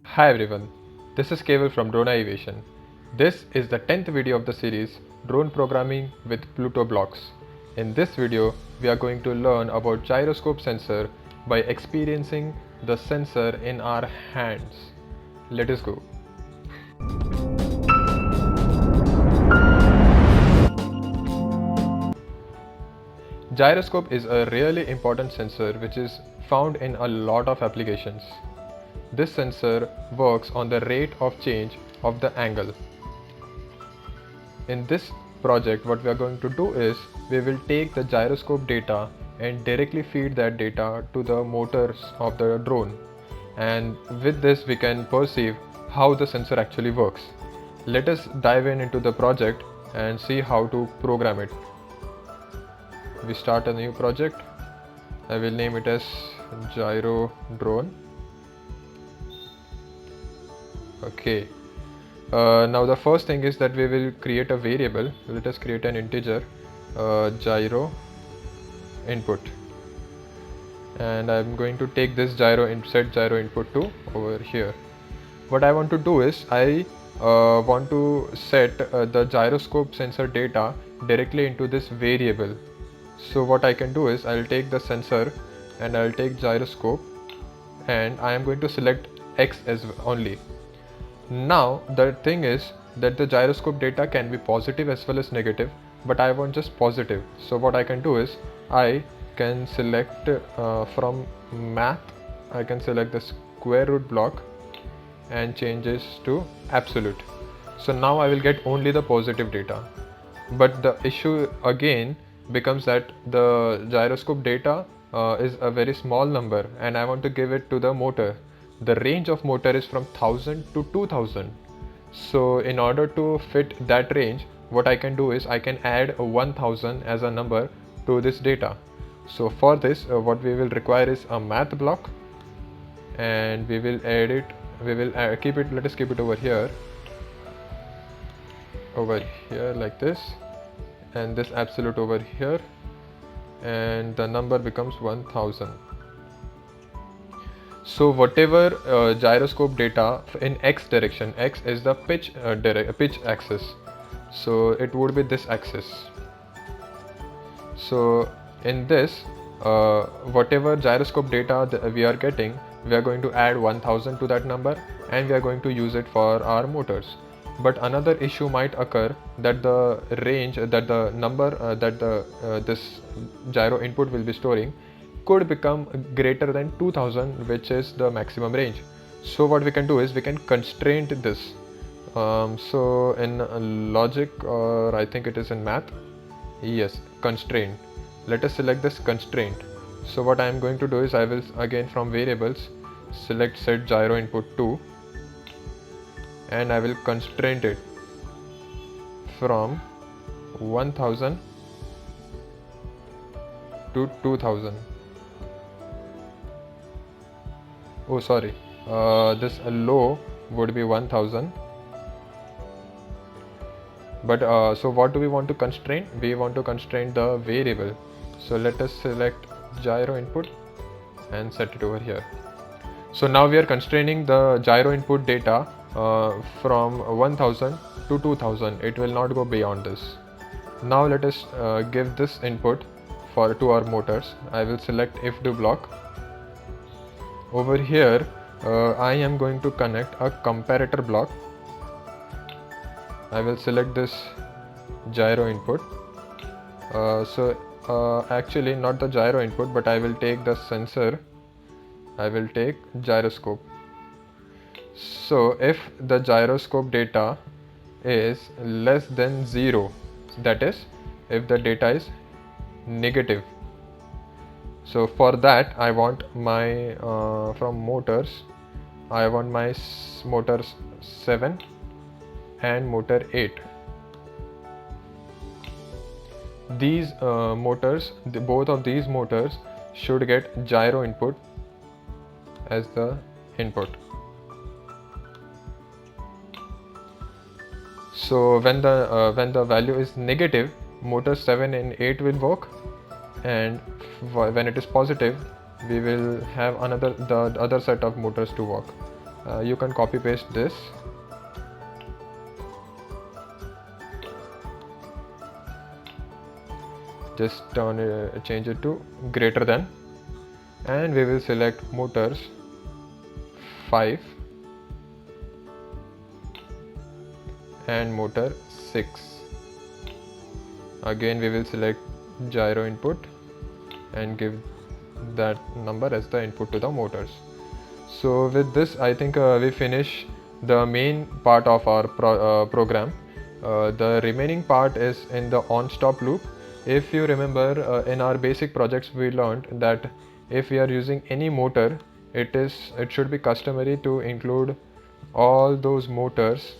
Hi everyone, this is Keval from Drone Aviation. This is the 10th video of the series Drone Programming with Pluto Blocks. In this video, we are going to learn about gyroscope sensor by experiencing the sensor in our hands. Let us go. Gyroscope is a really important sensor which is found in a lot of applications. This sensor works on the rate of change of the angle. In this project, what we are going to do is we will take the gyroscope data and directly feed that data to the motors of the drone, and with this we can perceive how the sensor actually works. Let us dive into the project and see how to program it. We start a new project. I will name it as gyro drone. Okay. Now the first thing is that we will create a variable. Let us create an integer gyro input, and I'm going to take this set gyro input to over here. What I want to do is I want to set the gyroscope sensor data directly into this variable. So what I can do is I'll take the sensor and I'll take gyroscope, and I am going to select X as only. Now the thing is that the gyroscope data can be positive as well as negative, but I want just positive. So what I can do is I can select from math, I can select the square root block and changes to absolute. So now I will get only the positive data. But the issue again becomes that the gyroscope data is a very small number and I want to give it to the motor. The range of motor is from 1000 to 2000. So in order to fit that range, what I can do is I can add a 1000 as a number to this data. So for this, what we will require is a math block, and we will add it. We will keep it. Let us keep it over here like this, and this absolute over here, and the number becomes 1000. So whatever gyroscope data in x direction, x is the pitch axis, so it would be this axis. So in this, whatever gyroscope data that we are getting, we are going to add 1000 to that number and we are going to use it for our motors. But another issue might occur that the range, that the number that this gyro input will be storing could become greater than 2000, which is the maximum range. So what we can do is we can constrain this. So in logic, or I think it is in math, yes, constraint. Let us select this constraint. So what I am going to do is I will again from variables select set gyro input 2, and I will constrain it from 1000 to 2000. Oh sorry, this low would be 1000, but so what do we want to constrain? We want to constrain the variable. So let us select gyro input and set it over here. So now we are constraining the gyro input data from 1000 to 2000. It will not go beyond this. Now let us give this input to our motors. I will select if do block. Over here I am going to connect a comparator block. I will select this gyro input. Actually not the gyro input, but I will take the sensor. I will take gyroscope. So if the gyroscope data is less than 0, that is if the data is negative, so for that I want my from motors, I want my motors 7 and motor 8. These motors, both of these motors should get gyro input as the input. So when the value is negative, motor 7 and 8 will work, and when it is positive, we will have the other set of motors to work. You can copy paste this. Just change it to greater than, and we will select motors 5 and motor 6. Again we will select gyro input and give that number as the input to the motors. So with this I think we finish the main part of our program. The remaining part is in the on-stop loop. If you remember, in our basic projects we learned that if we are using any motor, it should be customary to include all those motors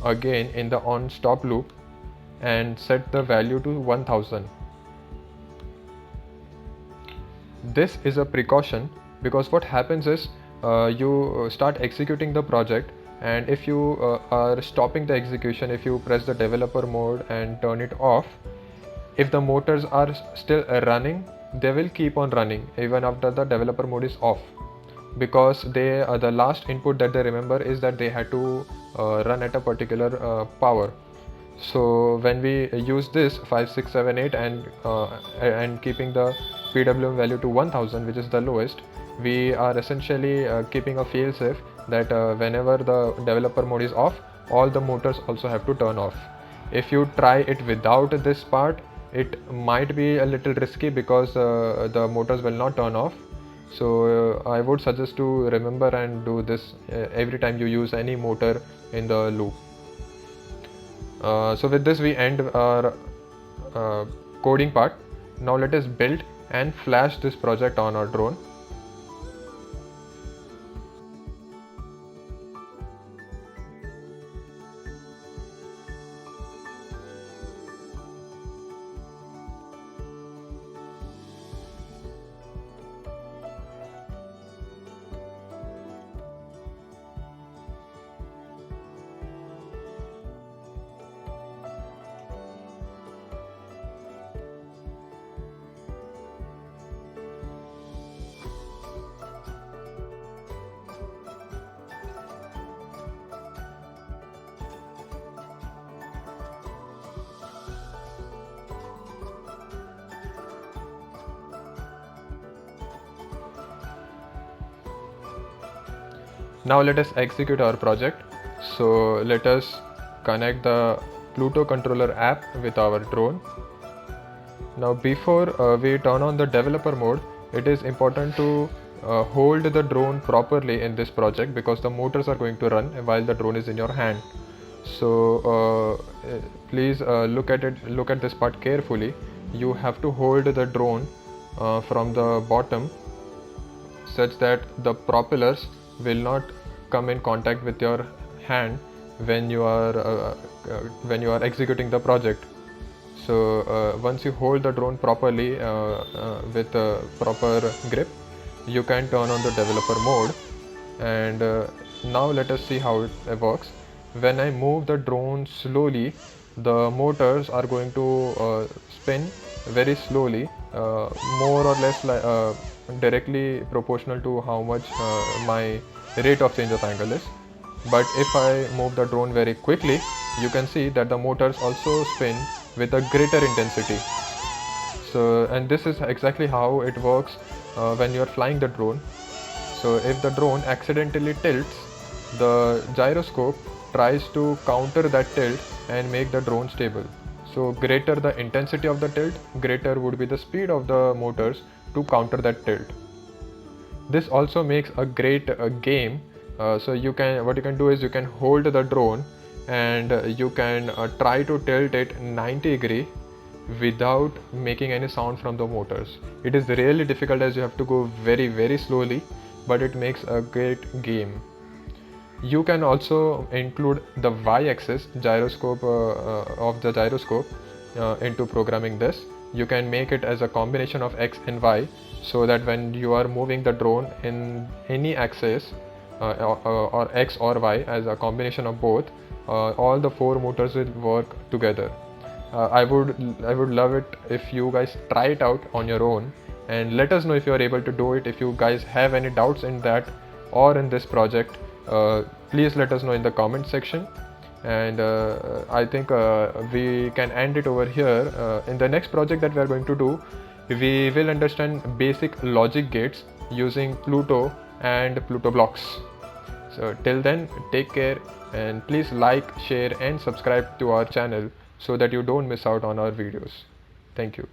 again in the on-stop loop and set the value to 1000. This is a precaution because what happens is you start executing the project, and if you are stopping the execution, if you press the developer mode and turn it off, if the motors are still running, they will keep on running even after the developer mode is off, because they the last input that they remember is that they had to run at a particular power. So when we use this 5, 6, 7, 8 and keeping the PWM value to 1000, which is the lowest, we are essentially keeping a fail-safe that whenever the developer mode is off, all the motors also have to turn off. If you try it without this part, it might be a little risky because the motors will not turn off. So I would suggest to remember and do this every time you use any motor in the loop. So with this we end our coding part. Now let us build and flash this project on our drone. Now let us execute our project. So let us connect the Pluto controller app with our drone. Now before we turn on the developer mode, it is important to hold the drone properly in this project because the motors are going to run while the drone is in your hand. So please look at this part carefully. You have to hold the drone from the bottom such that the propellers will not come in contact with your hand when you are executing the project. So once you hold the drone properly with a proper grip, you can turn on the developer mode. And now let us see how it works. When I move the drone slowly, the motors are going to spin very slowly, more or less directly proportional to how much my rate of change of angle is. But if I move the drone very quickly, you can see that the motors also spin with a greater intensity. So, and this is exactly how it works when you are flying the drone. So if the drone accidentally tilts, the gyroscope tries to counter that tilt and make the drone stable. So greater the intensity of the tilt, greater would be the speed of the motors to counter that tilt. This also makes a great game. So what you can do is you can hold the drone and you can try to tilt it 90 degree without making any sound from the motors. It is really difficult as you have to go very slowly, but it makes a great game. You can also include the y-axis gyroscope of the gyroscope into programming this. You can make it as a combination of x and y, so that when you are moving the drone in any axis or x or y as a combination of both, all the 4 motors will work together. I would love it if you guys try it out on your own and let us know if you are able to do it. If you guys have any doubts in that or in this project, Please let us know in the comment section. And I think we can end it over here. In the next project that we are going to do, we will understand basic logic gates using Pluto and Pluto blocks. So till then, take care, and please like, share and subscribe to our channel so that you don't miss out on our videos. Thank you.